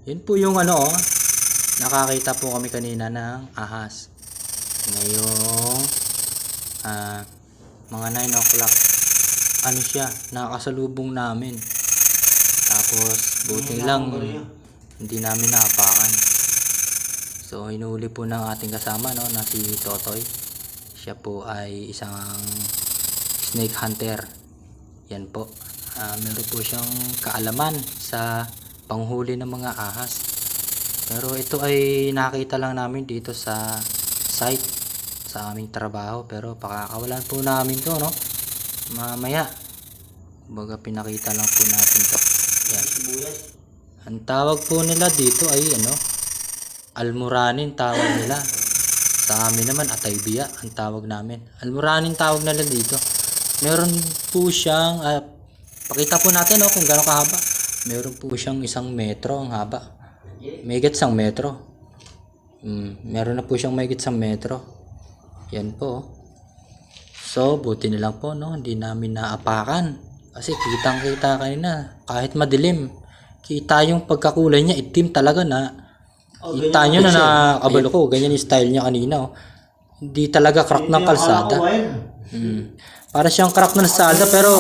Yun po yung ano, oh. Nakakita po kami kanina ng ahas. Ngayong mga 9 o'clock. Ano siya, nakasalubong namin. Tapos buti lang hindi namin naapakan. So hinuli po ng ating kasama, no, na si Totoy. Siya po ay isang snake hunter. Yan po. Meron po siyang kaalaman sa panghuli ng mga ahas. Pero ito ay nakita lang namin dito sa site sa aming trabaho, pero pakakawalan po namin to, no, mamaya. Baga pinakita lang po natin to. Yan. Ang tawag po nila dito ay ano, almuranin tawag nila. Sa amin naman ataybia ang tawag namin. Almuranin tawag nila dito. Meron po siyang pakita po natin, no, kung gaano kahaba. Meron po siyang 1 metro ang haba. Mahigit 1 metro. Meron na po siyang mahigit 1 metro. Yan po. So buti na lang po, no, hindi namin naapakan. Kasi kitang kita kanina kahit madilim. Kita yung pagkakulay niya, itim talaga na. Kita nyo na nakabalo ko. Ganyan yung style niya kanina. Oh. Hindi talaga crack ng kalsada. Para siyang crack ng kalsada, pero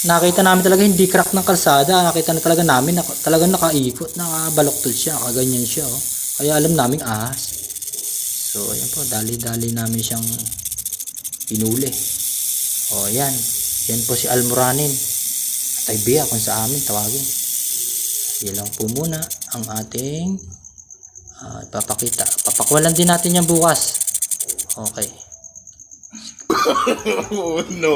nakita namin talaga hindi crack ng kalsada. Nakita na talaga namin na talagang nakaikot, nakabaloktod siya. Kaganyan siya. Oh. Kaya alam namin ahas. So ayan po, dali-dali namin siyang inuli. O yan. Yan po si almuranin. Ataybia kung sa amin tawagin. Yan lang po muna ang ating ipapakita. Papakwalan din natin yan bukas. Okay. Oh, no.